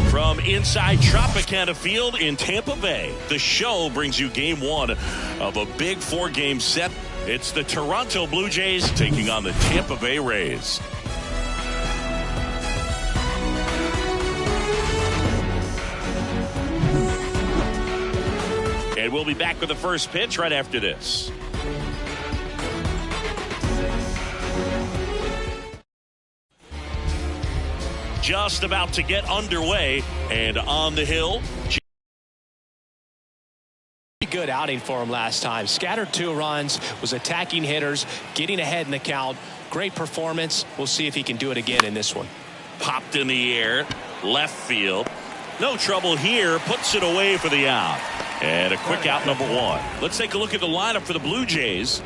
From inside Tropicana Field in Tampa Bay, the show brings you game one of a big four-game set. It's the Toronto Blue Jays taking on the Tampa Bay Rays. And we'll be back with the first pitch right after this. Just about to get underway, and on the hill. Good outing for him last time. Scattered 2 runs, was attacking hitters, getting ahead in the count. Great performance. We'll see if he can do it again in this one. Popped in the air, left field. No trouble here, puts it away for the out. And a quick out, number 1. Let's take a look at the lineup for the Blue Jays.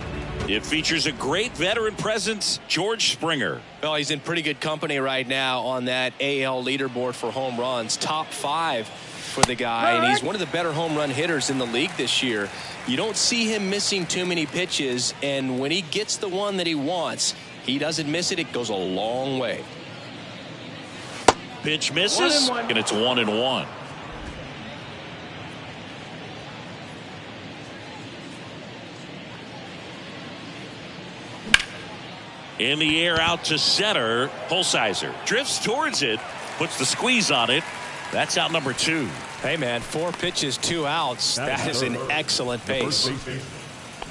It features a great veteran presence, George Springer. Well, he's in pretty good company right now on that AL leaderboard for home runs. Top 5 for the guy, and he's one of the better home run hitters in the league this year. You don't see him missing too many pitches, and when he gets the one that he wants, he doesn't miss it. It goes a long way. Pitch misses, and it's 1-1. In the air out to center. Holsizer drifts towards it, puts the squeeze on it. That's out number 2. Hey, man, 4 pitches, 2 outs. That is an excellent pace.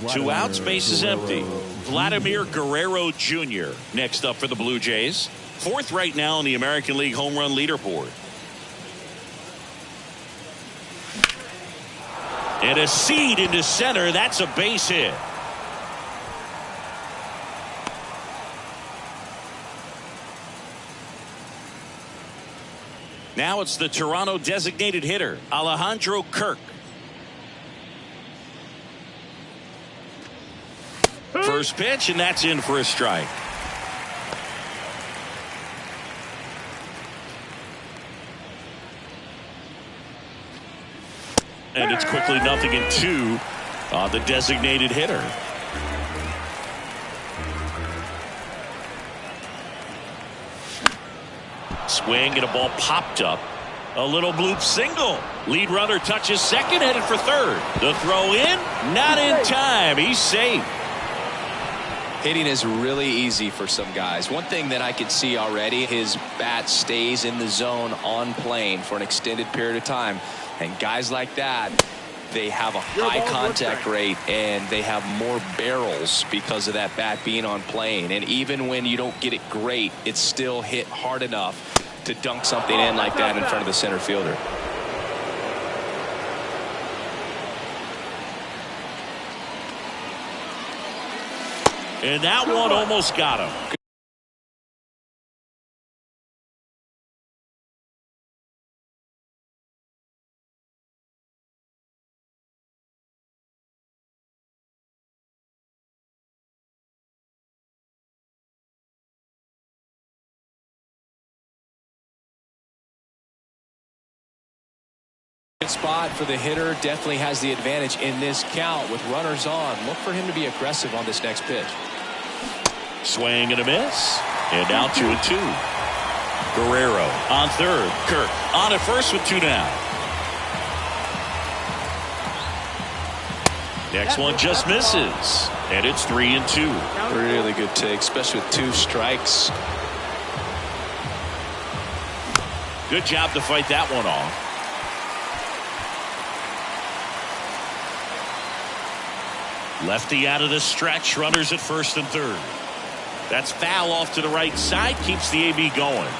2 outs, base is empty. Vladimir Guerrero Jr. next up for the Blue Jays. 4th right now on the American League home run leaderboard. And a seed into center. That's a base hit. Now it's the Toronto designated hitter, Alejandro Kirk. First pitch, and that's in for a strike. And it's quickly 0-2 on the designated hitter. Swing and a ball popped up. A little bloop single. Lead runner touches second, headed for third. The throw in, not in time. He's safe. Hitting is really easy for some guys. One thing that I could see already, his bat stays in the zone on plane for an extended period of time. And guys like that, they have a high contact rate and they have more barrels because of that bat being on plane. And even when you don't get it great, it's still hit hard enough to dunk something in like that in front of the center fielder. And that one almost got him. Spot for the hitter, definitely has the advantage in this count with runners on. Look for him to be aggressive on this next pitch. Swing and a miss, and now 2-2. Guerrero on third. Kirk on at first with 2 down. Next one just misses, and it's 3-2. Really good take, especially with 2 strikes. Good job to fight that one off. Lefty out of the stretch, runners at first and third. That's foul off to the right side, keeps the AB going.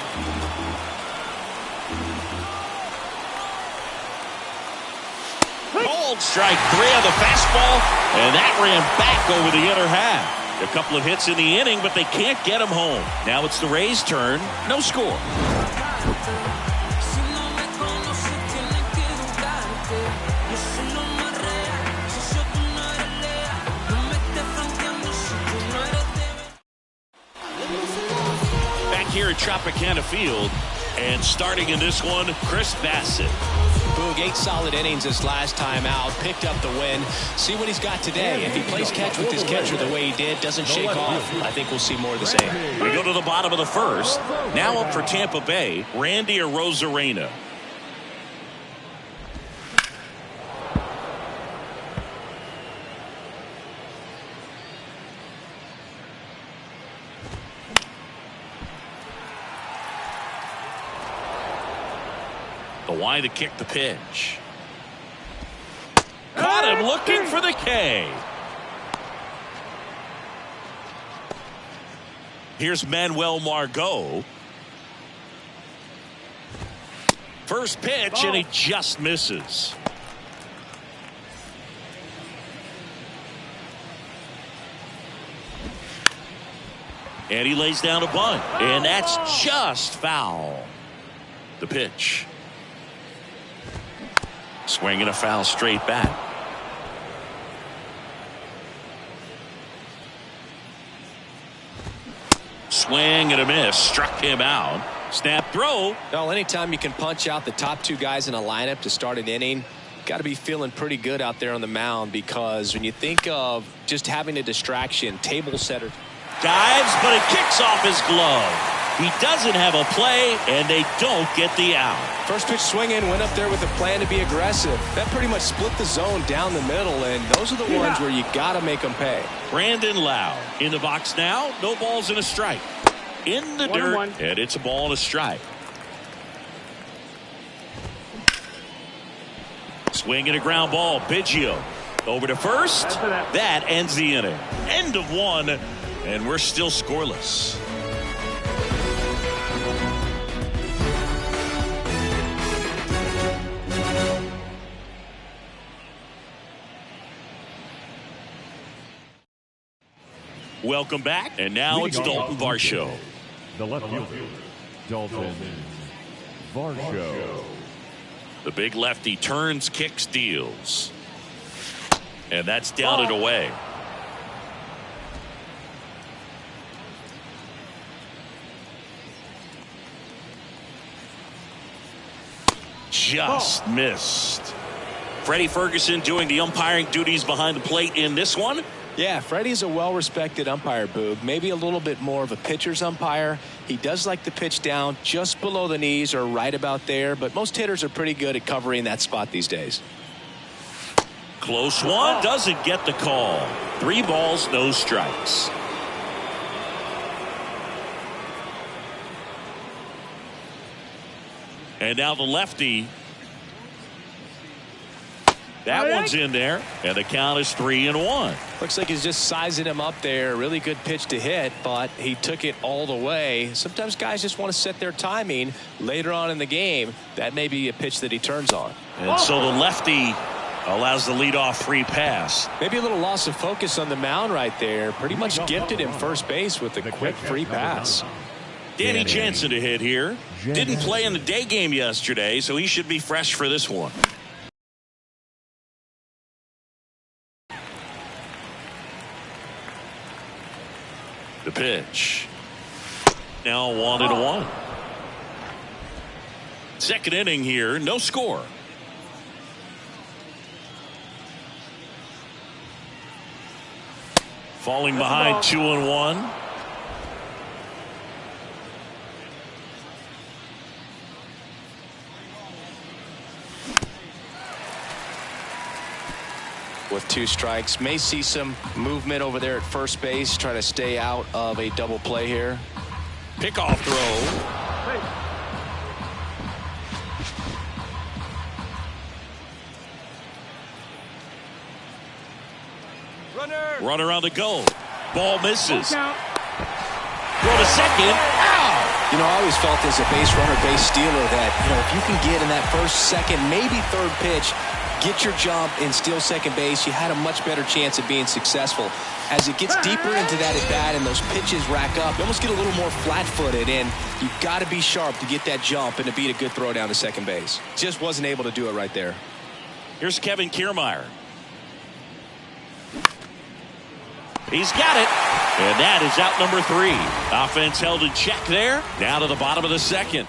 Called strike 3 on the fastball, and that ran back over the inner half. A couple of hits in the inning, but they can't get him home. Now it's the Rays' turn. No score. Here at Tropicana Field, and starting in this one, Chris Bassett. Boog, 8 solid innings this last time out. Picked up the win. See what he's got today. If he plays catch with his catcher the way he did, doesn't shake off, I think we'll see more of the same. We go to the bottom of the first. Now up for Tampa Bay, Randy Arozarena. The wide to kick the pitch. Caught him looking for the K. Here's Manuel Margot. First pitch, and he just misses. And he lays down a bunt, and that's just foul. The pitch. Swinging a foul straight back. Swing and a miss. Struck him out. Snap throw. Well, anytime you can punch out the top 2 guys in a lineup to start an inning, got to be feeling pretty good out there on the mound, because when you think of just having a distraction, table setter. Dives, but it kicks off his glove. He doesn't have a play, and they don't get the out. First pitch swinging, went up there with a plan to be aggressive. That pretty much split the zone down the middle, and those are the ones where you got to make them pay. Brandon Lowe in the box now. No balls and a strike. In the dirt, and it's a ball and a strike. Swing and a ground ball. Biggio over to first. That ends the inning. End of 1, and we're still scoreless. Welcome back, and now it's Dalton Varsho. The left fielder, Dalton Varsho. The big lefty turns, kicks, deals. And that's down and away. Just missed. Freddie Ferguson doing the umpiring duties behind the plate in this one. Yeah, Freddie's a well-respected umpire, Boog. Maybe a little bit more of a pitcher's umpire. He does like the pitch down just below the knees or right about there, but most hitters are pretty good at covering that spot these days. Close one, doesn't get the call. 3 balls, no strikes. And now the lefty. That one's in there, and the count is 3-1. Looks like he's just sizing him up there. Really good pitch to hit, but he took it all the way. Sometimes guys just want to set their timing later on in the game. That may be a pitch that he turns on. And so the lefty allows the leadoff free pass. Maybe a little loss of focus on the mound right there. Pretty much gifted him first base with a quick free pass. Danny Jansen to hit here. Didn't play in the day game yesterday, so he should be fresh for this one. The pitch. Now 1-1. Second inning here, no score. Falling behind 2-1. With 2 strikes, may see some movement over there at first base, trying to stay out of a double play here. Pickoff throw. Runner on the go. Ball misses. Throw to second. Ow! You know, I always felt as a base runner, base stealer that, if you can get in that first, second, maybe third pitch, get your jump and steal second base, you had a much better chance of being successful. As it gets deeper into that at bat and those pitches rack up, you almost get a little more flat-footed, and you've got to be sharp to get that jump and to beat a good throw down to second base. Just wasn't able to do it right there. Here's Kevin Kiermaier. He's got it. And that is out number 3. Offense held in check there. Down to the bottom of the second.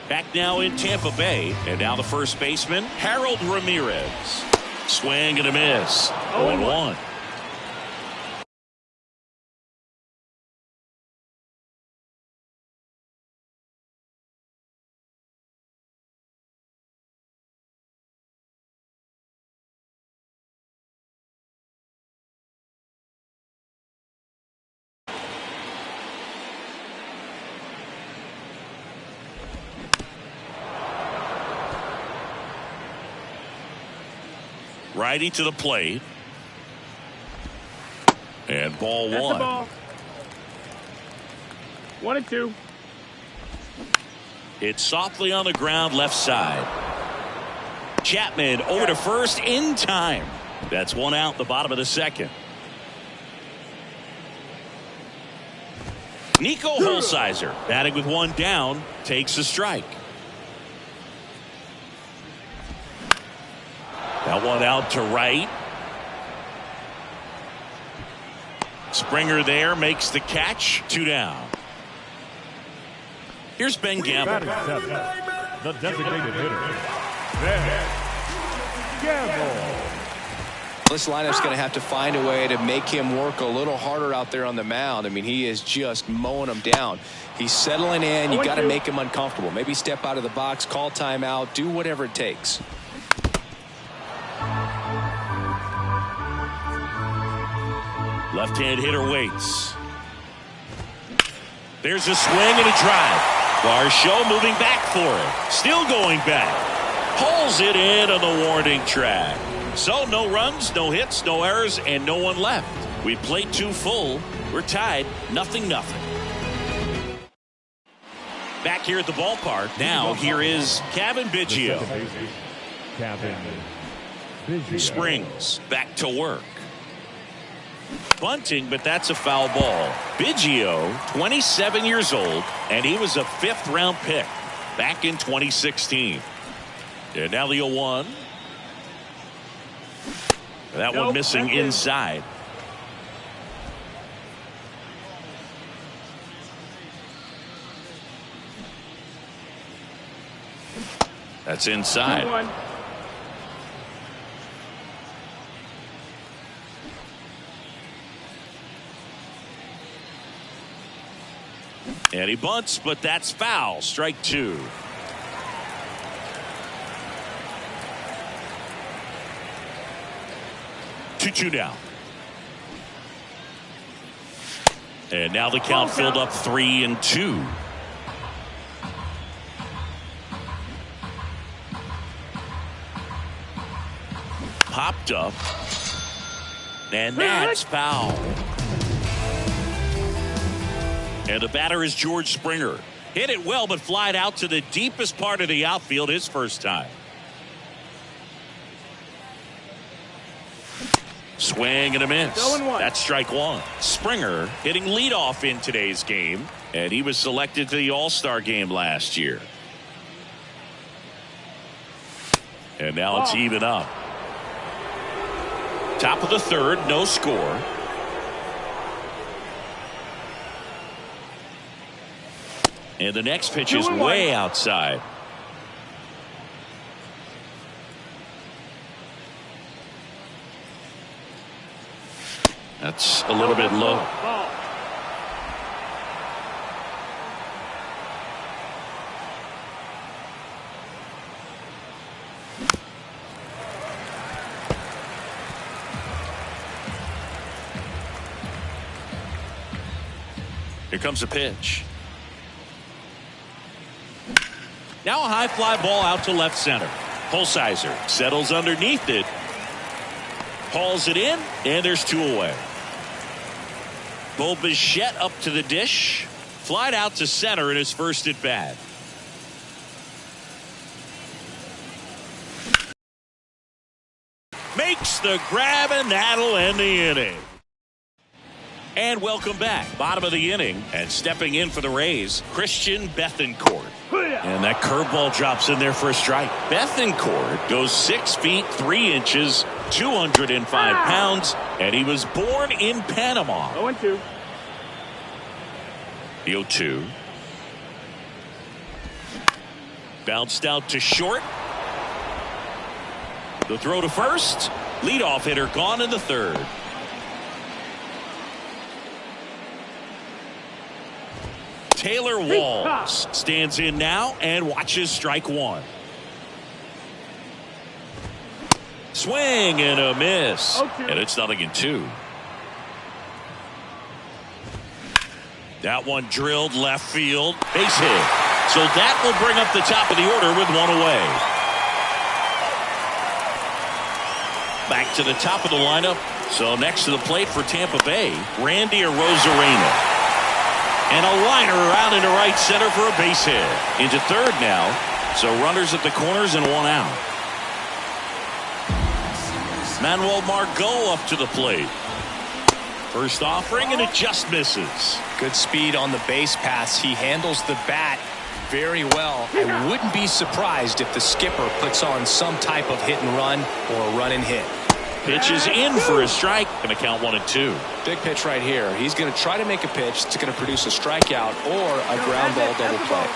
Back now in Tampa Bay, and now the first baseman, Harold Ramirez. Swing and a miss. 0-1. Righty to the plate. And ball That's one. the ball. 1-2. It's softly on the ground left side. Chapman over to first in time. That's one out the bottom of the second. Nico Holsizer batting with one down takes a strike. That one out to right. Springer there makes the catch. 2 down. Here's Ben Gamble. Batting seven, the designated hitter, Ben Gamble. This lineup's going to have to find a way to make him work a little harder out there on the mound. I mean, he is just mowing them down. He's settling in. You got to make him uncomfortable. Maybe step out of the box, call timeout, do whatever it takes. Left-hand hitter waits. There's a swing and a drive. Varsho moving back for it. Still going back. Pulls it in on the warning track. So no runs, no hits, no errors, and no one left. We played 2 full. We're tied 0-0. Back here at the ballpark. Now here is Kevin Biggio. Kevin Biggio. Springs back to work. Bunting, but that's a foul ball. Biggio, 27 years old, and he was a 5th-round pick back in 2016. And now the 0-1. That one missing inside. That's inside. And he bunts, but that's foul. Strike 2. Two down. And now the count filled up 3-2. Popped up. And that's foul. And the batter is George Springer. Hit it well, but flied out to the deepest part of the outfield his first time. Swing and a miss. That's strike 1. Springer hitting leadoff in today's game, and he was selected to the All-Star game last year. And now it's even up. Top of the 3rd, no score. And the next pitch is way outside. That's a little bit low. Here comes a pitch. Now a high fly ball out to left center. Holsizer settles underneath it. Hauls it in, and there's 2 away. Bo Bichette up to the dish. Flied out to center in his first at bat. Makes the grab, and that'll end the inning. And welcome back. Bottom of the inning, and stepping in for the Rays, Christian Bethancourt. And that curveball drops in there for a strike. Bethancourt goes 6 feet 3 inches, 205 pounds, and he was born in Panama. 0-2. The 0-2. Bounced out to short. The throw to first. Leadoff hitter gone in the third. Taylor Walls stands in now and watches strike one. Swing and a miss. And it's 0-2. That one drilled left field. Base hit. So that will bring up the top of the order with one away. Back to the top of the lineup. So next to the plate for Tampa Bay, Randy Arozarena. And a liner out into right center for a base hit. Into third now. So runners at the corners and one out. Manuel Margot up to the plate. First offering and it just misses. Good speed on the base pass. He handles the bat very well. I wouldn't be surprised if the skipper puts on some type of hit and run or a run and hit. Pitch is in for a strike. Going to count 1-2. Big pitch right here. He's going to try to make a pitch that's going to produce a strikeout or a ground ball double play.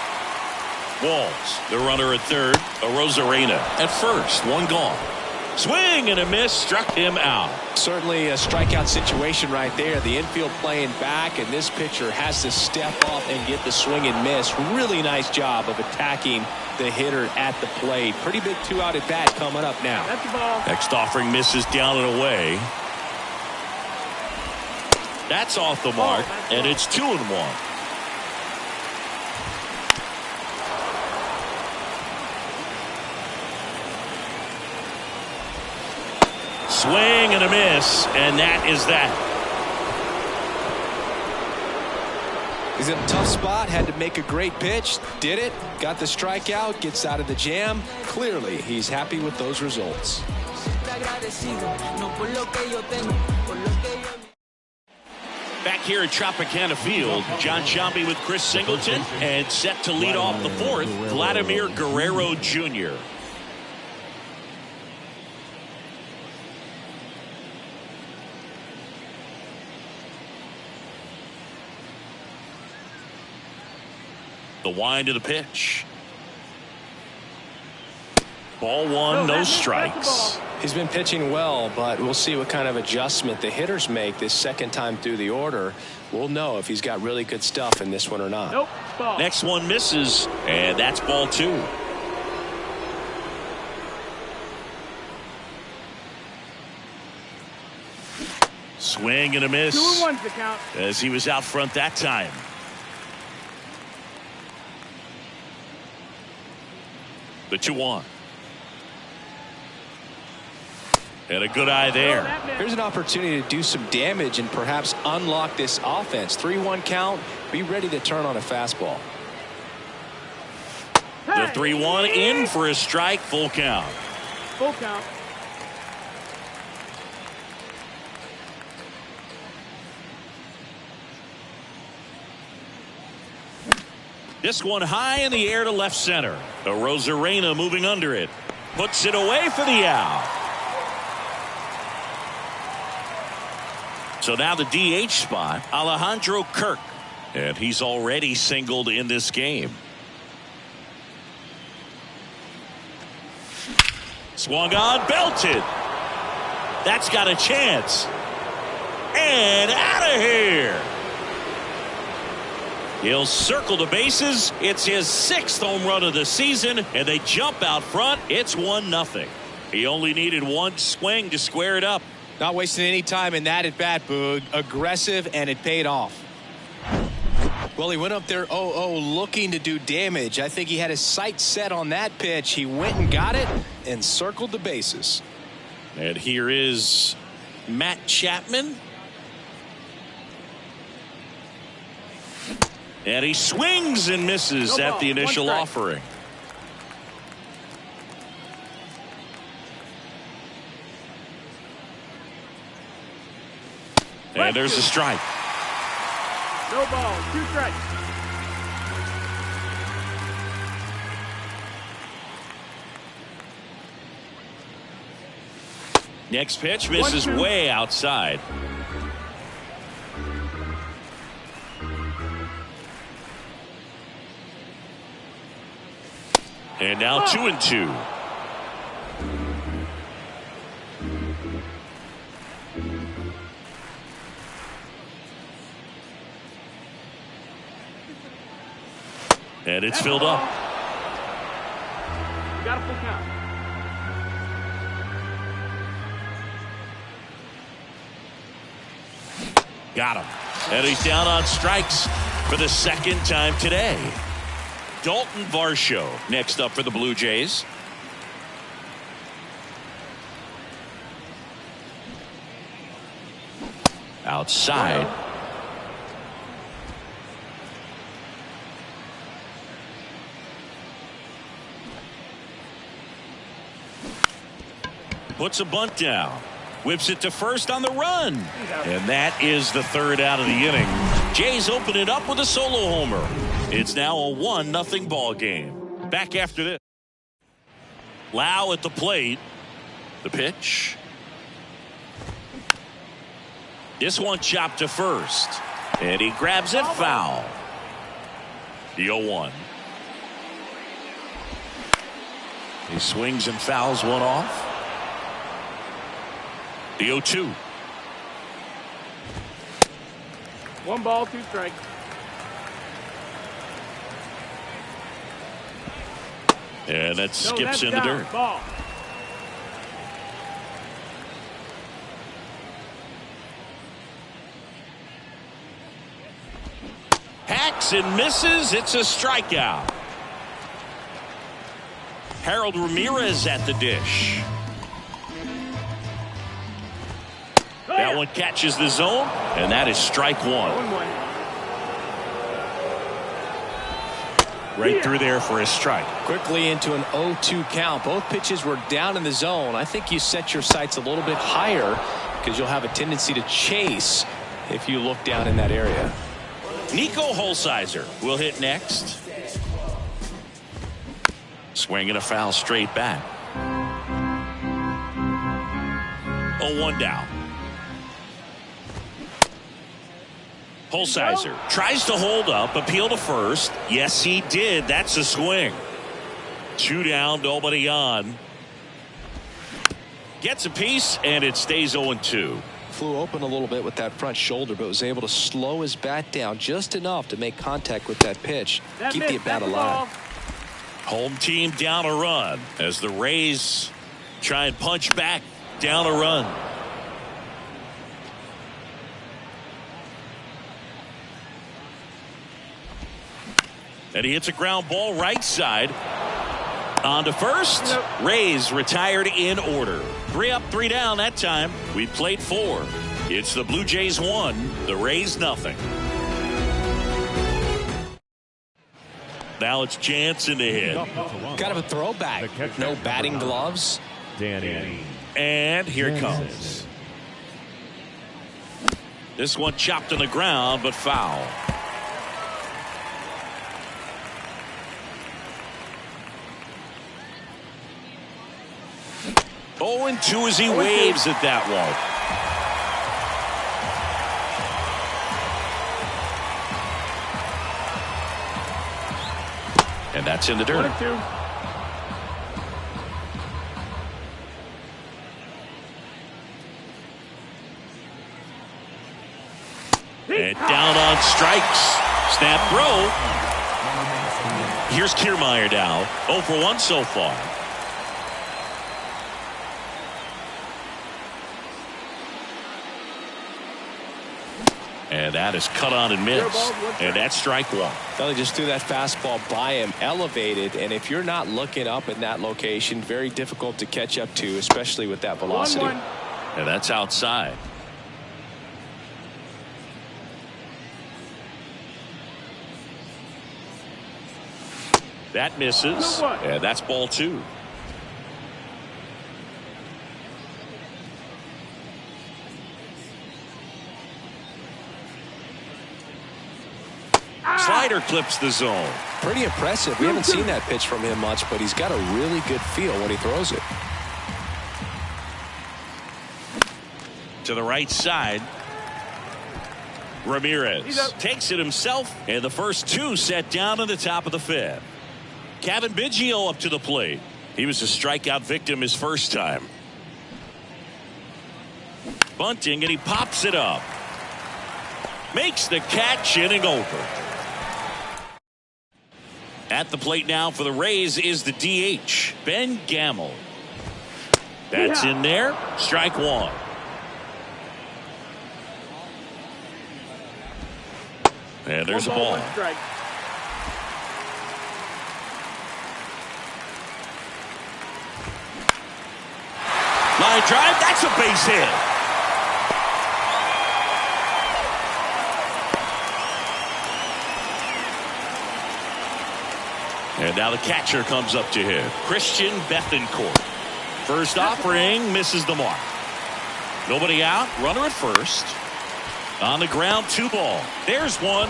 Walls, the runner at third. Arozarena at first. One gone. Swing and a miss, struck him out. Certainly a strikeout situation right there. The infield playing back, and this pitcher has to step up and get the swing and miss. Really nice job of attacking the hitter at the plate. Pretty big 2-out at bat coming up now. That's the ball. Next offering misses down and away. That's off the mark, and it's 2-1. Swing and a miss, and that is that. He's in a tough spot, had to make a great pitch, did it, got the strikeout, gets out of the jam. Clearly, he's happy with those results. Back here at Tropicana Field, John Sciambi with Chris Singleton, and set to lead off the fourth, Vladimir Guerrero Jr. The wind of the pitch. Ball one, no strikes. He's been pitching well, but we'll see what kind of adjustment the hitters make this second time through the order. We'll know if he's got really good stuff in this one or not. Nope. Ball. Next one misses, and that's ball two. Swing and a miss. 2-1's the count. As he was out front that time. The 2-1. And a good eye there. Here's an opportunity to do some damage and perhaps unlock this offense. 3-1 count. Be ready to turn on a fastball. The 3-1 in for a strike. Full count. Full count. This one high in the air to left center. Arozarena moving under it. Puts it away for the out. So now the DH spot, Alejandro Kirk. And he's already singled in this game. Swung on, belted. That's got a chance. And out of here. He'll circle the bases. It's his 6th home run of the season, and they jump out front. It's 1-0. He only needed one swing to square it up. Not wasting any time in that at bat, Boog. Aggressive, and it paid off. Well, he went up there 0-0 looking to do damage. I think he had his sights set on that pitch. He went and got it and circled the bases. And here is Matt Chapman. And he swings and misses at the initial offering. And there's a strike. No ball. 2 strikes. Next pitch misses way outside. And now 2-2. And it's filled up. You got a full count. Got him. And he's down on strikes for the second time today. Dalton Varsho next up for the Blue Jays. Outside. Puts a bunt down. Whips it to first on the run. And that is the third out of the inning. Jays open it up with a solo homer. It's now a 1-0 ball game. Back after this. Lau at the plate. The pitch. This one chopped to first. And he grabs it foul. The 0-1. He swings and fouls one off. The 0-2. 1 ball, 2 strikes. And that skips in the dirt. Ball. Hacks and misses. It's a strikeout. Harold Ramirez at the dish. That one catches the zone, and that is strike one. 1-1. Right through there for a strike. Quickly into an 0-2 count. Both pitches were down in the zone. I think you set your sights a little bit higher because you'll have a tendency to chase if you look down in that area. Nico Holsizer will hit next. Swinging a foul straight back. 0-1 down. Holsizer tries to hold up, appeal to first. Yes, he did. That's a swing. 2 down, nobody on. Gets a piece, and it stays 0-2. Flew open a little bit with that front shoulder, but was able to slow his bat down just enough to make contact with that pitch. Keep the at-bat alive. Home team down a run as the Rays try and punch back down a run. And he hits a ground ball right side. On to first. Nope. Rays retired in order. 3 up, 3 down that time. We played 4. It's the Blue Jays 1, the Rays nothing. Now it's Jansen to hit. Kind of a throwback. No batting gloves. Danny. And here it comes. This one chopped on the ground, but foul. Oh, and 2 as he waves at that one. And that's in the dirt. 1-2. And down on strikes. Snap throw. Here's Kiermaier now. 0 for 1 so far. And that is cut on and missed. And that's strike 1. Well, they just threw that fastball by him, elevated, and if you're not looking up in that location, very difficult to catch up to, especially with that velocity. 1-1. And that's outside. That misses. And that's ball 2. Slider clips the zone. Pretty impressive. We haven't seen that pitch from him much, but he's got a really good feel when he throws it. To the right side. Ramirez takes it himself, and the first 2 set down to the top of the 5th. Kevin Biggio up to the plate. He was a strikeout victim his first time. Bunting, and he pops it up. Makes the catch, inning over. At the plate now for the Rays is the DH, Ben Gamel. That's in there. Strike one. And there's a ball. Line drive. That's a base hit. And now the catcher comes up to him. Christian Bethancourt. First offering misses the mark. Nobody out. Runner at first. On the ground, 2 ball. There's one.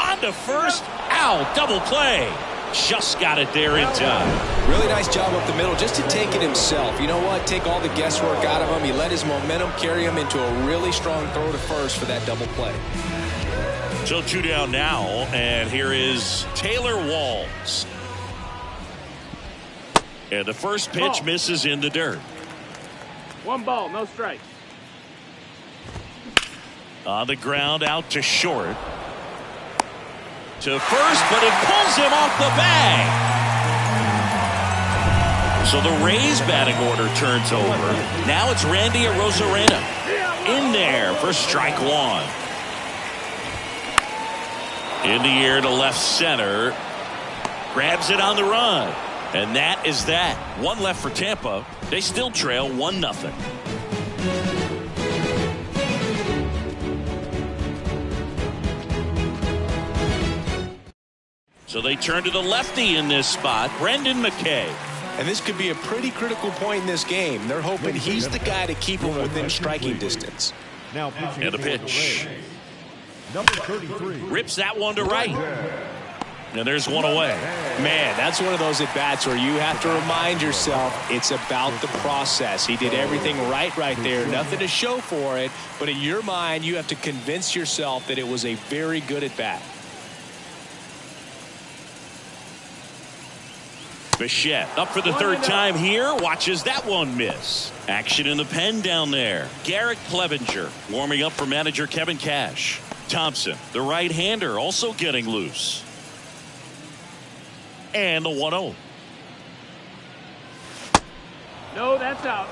On to first. Ow, double play. Just got it there in time. Really nice job up the middle just to take it himself. You know what? Take all the guesswork out of him. He let his momentum carry him into a really strong throw to first for that double play. So 2 down now, and here is Taylor Walls. And the first pitch misses in the dirt. 1 ball, no strikes. On the ground, out to short. To first, but it pulls him off the bag. So the Rays batting order turns over. Now it's Randy Arozarena in there for strike one. In the air to left center. Grabs it on the run. And that is that. One left for Tampa. They still trail 1-0. So they turn to the lefty in this spot, Brendan McKay. And this could be a pretty critical point in this game. They're hoping he's the guy to keep him within striking distance. Now and the pitch. Number 33. Rips that one to right. And there's one away. Man, that's one of those at-bats where you have to remind yourself it's about the process. He did everything right there. Nothing to show for it. But in your mind, you have to convince yourself that it was a very good at-bat. Bichette up for the third time here. Watches that one miss. Action in the pen down there. Garrett Clevenger warming up for manager Kevin Cash. Thompson, the right-hander, also getting loose. And the 1-0. No, that's out.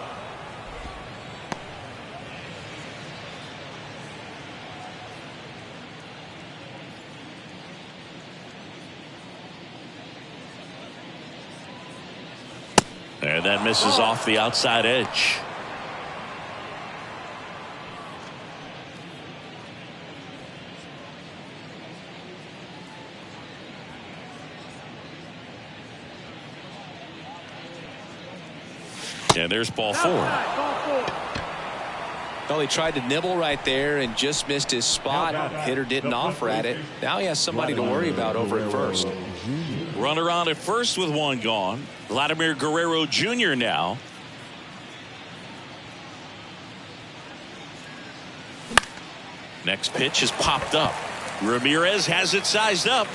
And that misses off the outside edge. And there's ball 4. Well, he tried to nibble right there and just missed his spot. Hitter didn't offer at it. Now he has somebody to worry about over at first. Runner on at first with 1 gone. Vladimir Guerrero Jr. now. Next pitch is popped up. Ramirez has it sized up.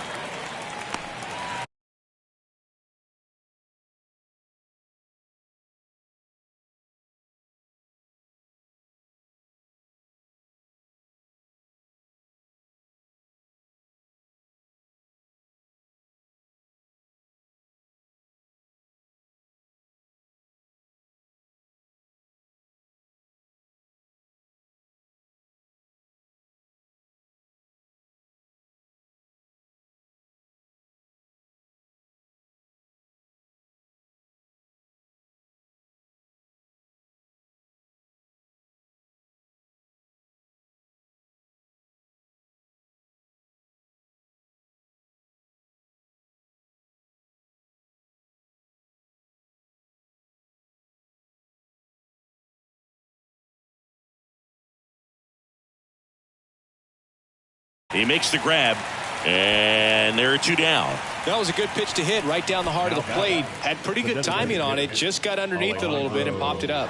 He makes the grab, and there are 2 down. That was a good pitch to hit right down the heart of the plate. Had pretty good timing on it. Just got underneath it a little bit and popped it up.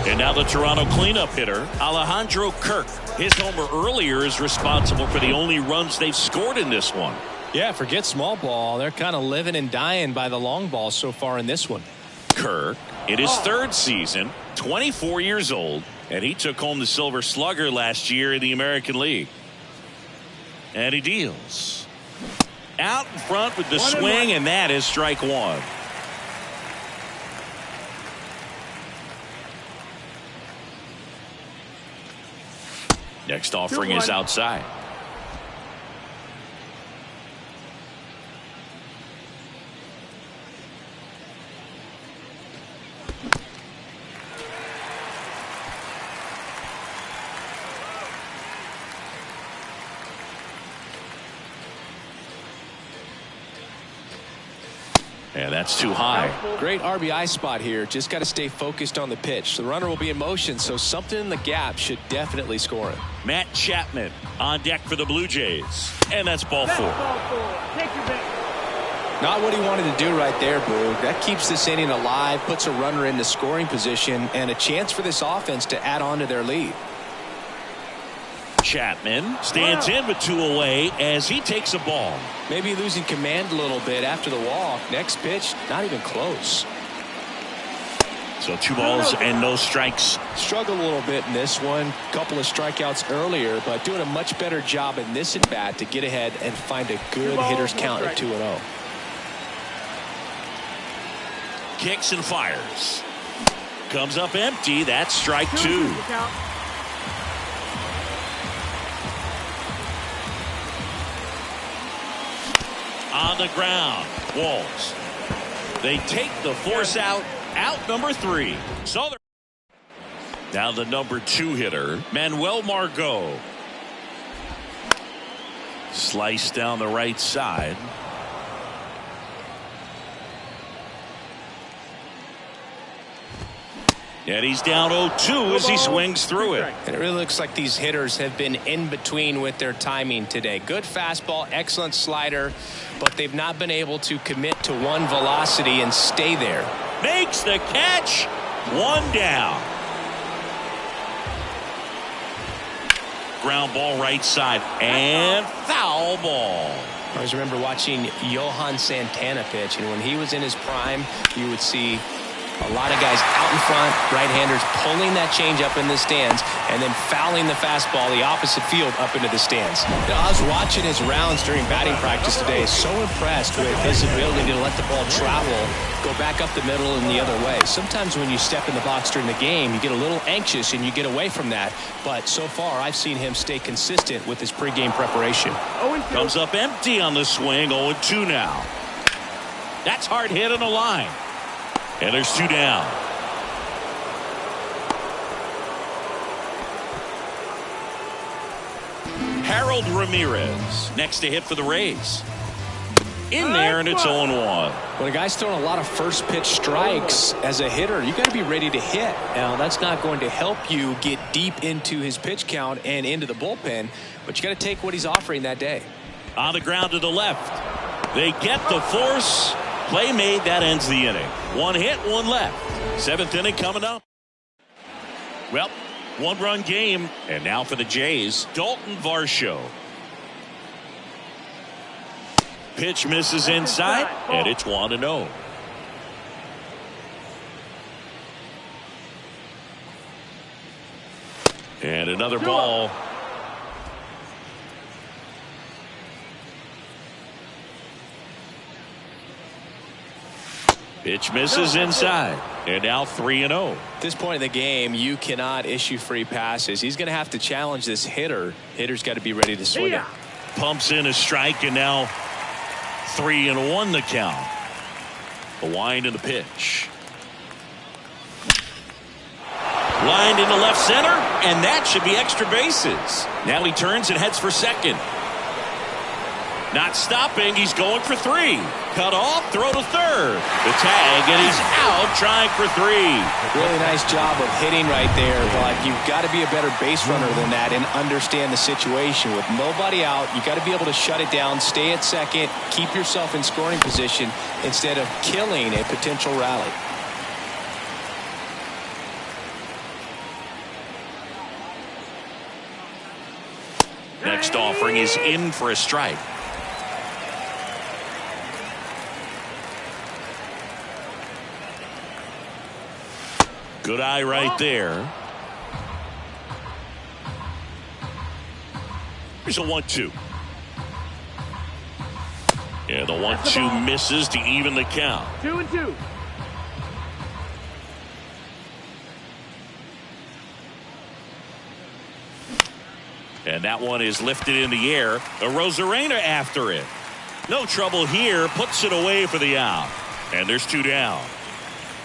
And now the Toronto cleanup hitter, Alejandro Kirk. His homer earlier is responsible for the only runs they've scored in this one. Yeah, forget small ball. They're kind of living and dying by the long ball so far in this one. Kirk, in his third season, 24 years old, and he took home the Silver Slugger last year in the American League. And he deals. Out in front with the swing, and that is strike one. Next offering is outside. And that's too high. Great RBI spot here. Just got to stay focused on the pitch. The runner will be in motion, so something in the gap should definitely score it. Matt Chapman on deck for the Blue Jays. And that's ball four. Take your bet. Not what he wanted to do right there, Boog. That keeps this inning alive, puts a runner into scoring position, and a chance for this offense to add on to their lead. Chapman stands in with two away as he takes a ball. Maybe losing command a little bit after the walk. Next pitch, not even close. So 2 balls and no strikes. Struggled a little bit in this one. Couple of strikeouts earlier, but doing a much better job in this at bat to get ahead and find a good hitter's count at 2-0. Kicks and fires. Comes up empty. That's strike 2. On the ground, Walls. They take the force out number 3. So now the number 2 hitter, Manuel Margot. Slice down the right side. And he's down 0-2 as he swings through it. And it really looks like these hitters have been in between with their timing today. Good fastball, excellent slider, but they've not been able to commit to one velocity and stay there. Makes the catch. 1 down. Ground ball right side and foul ball. I always remember watching Johan Santana pitch, and when he was in his prime, you would see a lot of guys out in front, right-handers pulling that change up in the stands and then fouling the fastball the opposite field up into the stands. You know, I was watching his rounds during batting practice today, so impressed with his ability to let the ball travel, go back up the middle and the other way. Sometimes when you step in the box during the game, you get a little anxious and you get away from that. But so far, I've seen him stay consistent with his pregame preparation. Comes up empty on the swing, 0-2 now. That's hard hit on the line. And there's 2 down. Harold Ramirez next to hit for the Rays. In there, and it's 0-1. When a guy's throwing a lot of first pitch strikes as a hitter, you got to be ready to hit. Now, that's not going to help you get deep into his pitch count and into the bullpen, but you got to take what he's offering that day. On the ground to the left. They get the force. Play made. That ends the inning. 1 hit, 1 left. 7th inning coming up. Well, 1-run game. And now for the Jays, Dalton Varsho. Pitch misses inside, and it's 1-0. And another ball. Pitch misses inside, and now 3-0. At this point in the game, you cannot issue free passes. He's going to have to challenge this hitter. Hitter's got to be ready to swing it. Pumps in a strike, and now 3-1 the count. The wind and the pitch. Lined into left center, and that should be extra bases. Now he turns and heads for second. Not stopping, he's going for 3. Cut off, throw to third. The tag, and he's out trying for 3. Really nice job of hitting right there, but you've got to be a better base runner than that and understand the situation. With nobody out, you got to be able to shut it down, stay at second, keep yourself in scoring position instead of killing a potential rally. Next offering is in for a strike. Good eye right there. Here's a 1-2. And the 1-2 misses to even the count. 2-2. And that one is lifted in the air. Rosarena after it. No trouble here. Puts it away for the out. And there's 2 down.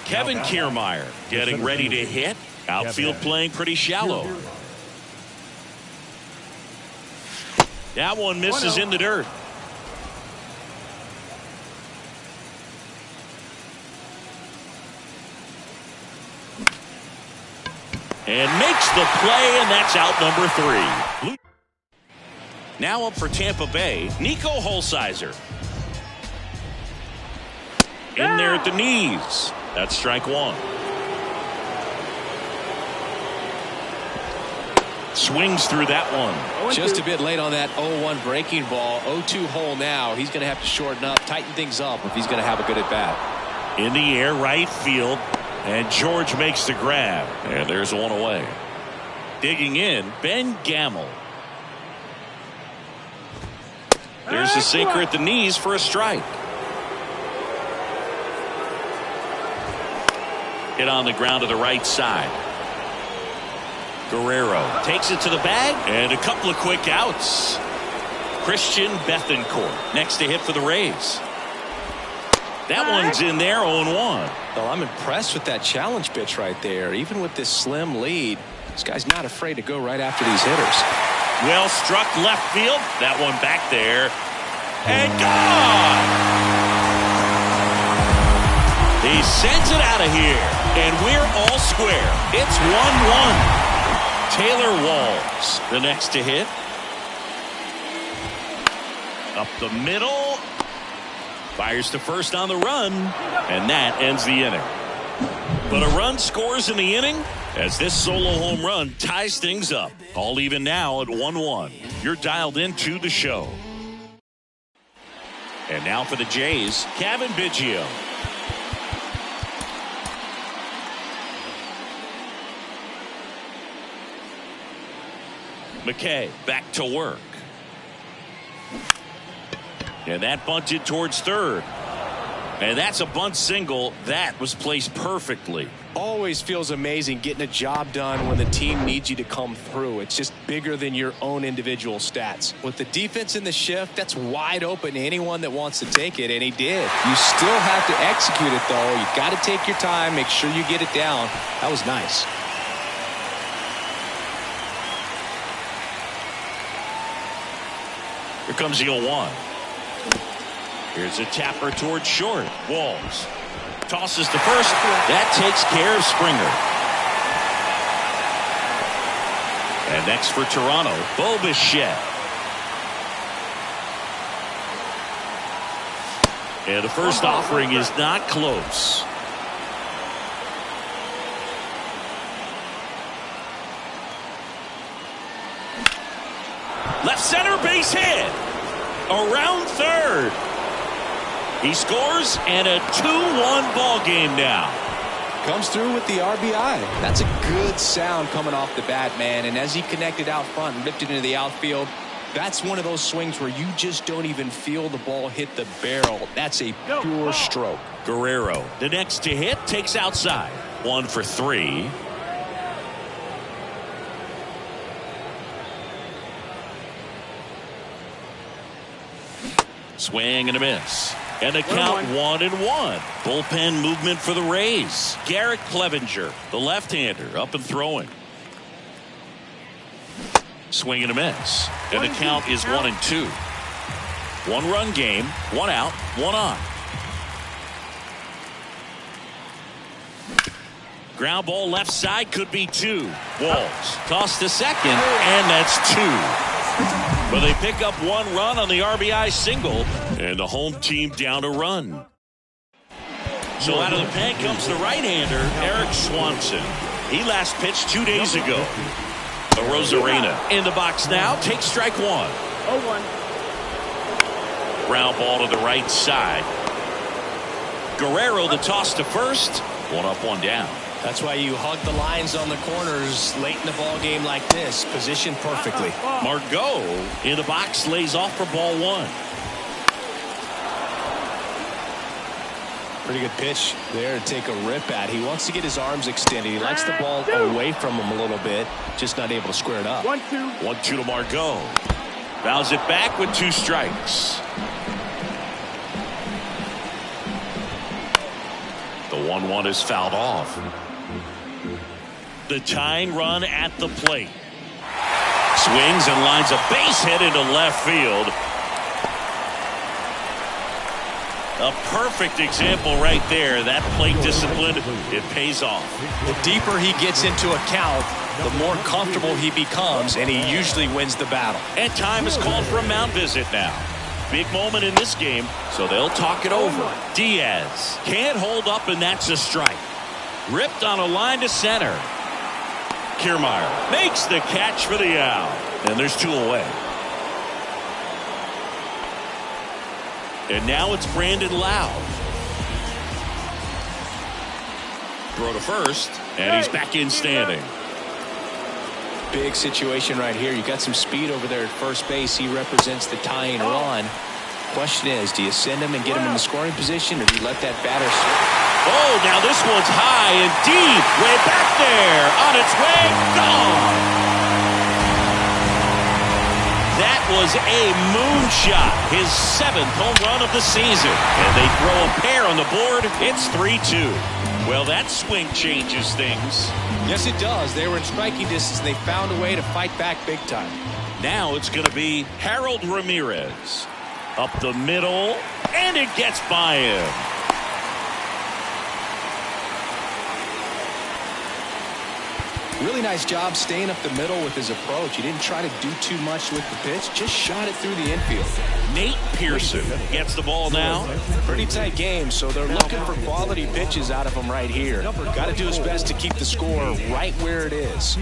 Kevin Kiermaier getting ready to hit. Outfield playing pretty shallow. That one misses in the dirt. And makes the play, and that's out number 3. Now up for Tampa Bay, Nico Holsizer. In there at the knees. That's strike 1. Swings through that one. Just a bit late on that 0-1 breaking ball. 0-2 hole now. He's going to have to shorten up, tighten things up if he's going to have a good at bat. In the air, right field. And George makes the grab. And there's one away. Digging in, Ben Gamel. There's the sinker at the knees for a strike. Hit on the ground to the right side. Guerrero takes it to the bag. And a couple of quick outs. Christian Bethancourt next to hit for the Rays. That one's in there, 0-1. Well, I'm impressed with that challenge pitch right there. Even with this slim lead, this guy's not afraid to go right after these hitters. Well struck left field. That one back there. And gone! He sends it out of here. And we're all square. It's 1-1. Taylor Walls, the next to hit. Up the middle. Fires to first on the run, and that ends the inning. But a run scores in the inning as this solo home run ties things up. All even now at 1-1. You're dialed into the show. And now for the Jays, Kevin Biggio. McKay back to work. And that bunted towards third. And that's a bunt single. That was placed perfectly. Always feels amazing getting a job done when the team needs you to come through. It's just bigger than your own individual stats. With the defense in the shift, that's wide open to anyone that wants to take it, and he did. You still have to execute it, though. You've got to take your time, make sure you get it down. That was nice. Here comes the 0-1. Here's a tapper towards short. Walls tosses to first. That takes care of Springer. And next for Toronto, Bo Bichette. And the first offering is not close. Left center base hit. Around third. He scores, and a 2-1 ball game now. Comes through with the RBI. That's a good sound coming off the bat, man. And as he connected out front and ripped it into the outfield, that's one of those swings where you just don't even feel the ball hit the barrel. That's a pure stroke. Guerrero, the next to hit, takes outside. 1 for 3. Swing and a miss. And the count 1-1. Bullpen movement for the Rays. Garrett Clevenger, the left-hander, up and throwing. Swing and a miss. And the count is 1-2. 1-run game, 1 out, 1 on. Ground ball left side, could be 2. Walls tossed to second, and that's 2. But they pick up 1 run on the RBI single, and the home team down a run. So out of the pen comes the right-hander, Eric Swanson. He last pitched 2 days ago. Rosarena in the box now, takes strike 1. 0-1. Ground ball to the right side. Guerrero the toss to first. 1 up, 1 down. That's why you hug the lines on the corners late in the ball game like this. Positioned perfectly. Margot in the box lays off for ball one. Pretty good pitch there to take a rip at. He wants to get his arms extended. He likes the ball away from him a little bit. Just not able to square it up. 1-2. 1-2 to Margot. Fouls it back with 2 strikes. The 1-1 is fouled off. The tying run at the plate. Swings and lines a base hit into left field. A perfect example right there. That plate discipline, it pays off. The deeper he gets into a count, the more comfortable he becomes, and he usually wins the battle. And time is called for a mound visit now. Big moment in this game, so they'll talk it over. Diaz can't hold up, and that's a strike. Ripped on a line to center. Kiermaier makes the catch for the out, and there's 2 away. And now it's Brandon Lowe. Throw to first, and he's back in standing. Big situation right here. You got some speed over there at first base. He represents the tying run. Question is, do you send him and get him in the scoring position, or do you let that batter? Oh, now this one's high and deep, way back there, on its way, gone. That was a moonshot, his 7th home run of the season. And they throw a pair on the board. It's 3-2. Well, that swing changes things. Yes, it does. They were in striking distance. They found a way to fight back big time. Now it's going to be Harold Ramirez. Up the middle, and it gets by him. Really nice job staying up the middle with his approach. He didn't try to do too much with the pitch, just shot it through the infield. Nate Pearson gets the ball now. Pretty tight game, so they're looking for quality pitches out of him right here. Got to do his best to keep the score right where it is.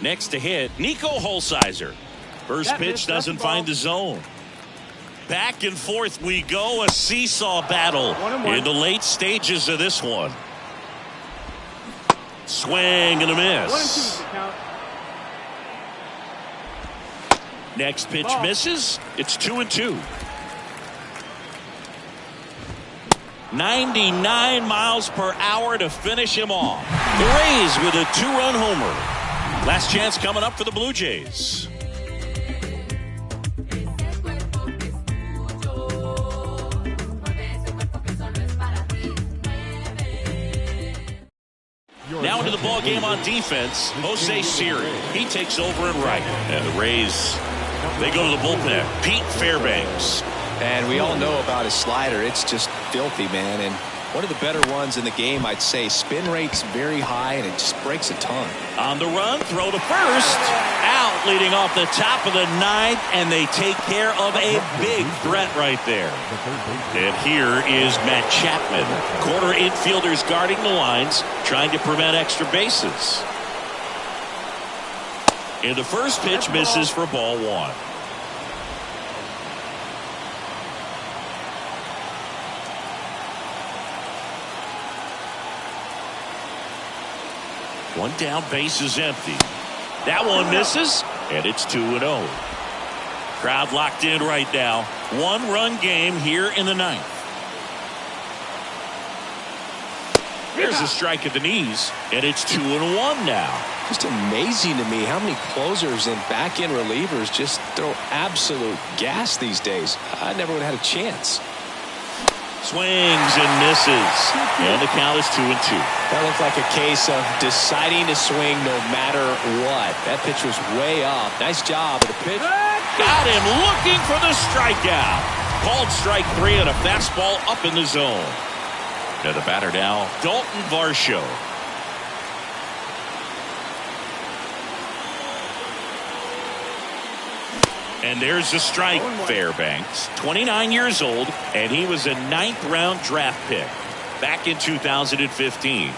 Next to hit, Nico Holsizer. First pitch doesn't find the zone. Back and forth we go, a seesaw battle in the late stages of this one. Swing and a miss. 1-2. Next pitch misses. It's 2-2. 99 miles per hour to finish him off. The Rays with a 2-run homer. Last chance coming up for the Blue Jays. Now into the ball game on defense, Jose Siri. He takes over at right. And the Rays, they go to the bullpen. Pete Fairbanks. And we all know about his slider. It's just filthy, man. And one of the better ones in the game, I'd say. Spin rate's very high, and it just breaks a ton. On the run, throw to first. Out, leading off the top of the 9th, and they take care of a big threat right there. And here is Matt Chapman. Corner infielders guarding the lines, trying to prevent extra bases. And the first pitch misses for ball 1. One down, base is empty. That one misses, and it's 2-0. Crowd locked in right now. 1-run game here in the 9th. There's a strike at the knees, and it's 2-1 now. Just amazing to me how many closers and back-end relievers just throw absolute gas these days. I never would have had a chance. Swings and misses, and the count is 2-2. That looked like a case of deciding to swing no matter what. That pitch was way off. Nice job of the pitch. Got him looking for the strikeout. Called strike 3 on a fastball up in the zone. Now the batter now, Dalton Varsho. And there's the strike. Fairbanks, 29 years old, and he was a 9th-round draft pick back in 2015.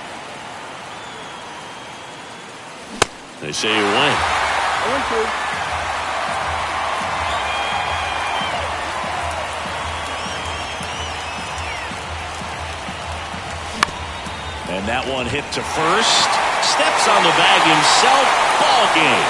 They say you win. 0-2. And that one hit to first. Steps on the bag himself. Ball game.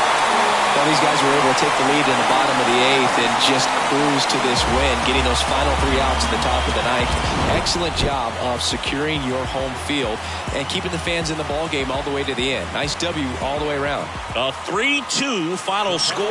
Well, these guys were able to take the lead in the bottom of the 8th and just cruise to this win, getting those final 3 outs at the top of the 9th. Excellent job of securing your home field and keeping the fans in the ball game all the way to the end. Nice W all the way around. A 3-2 final score.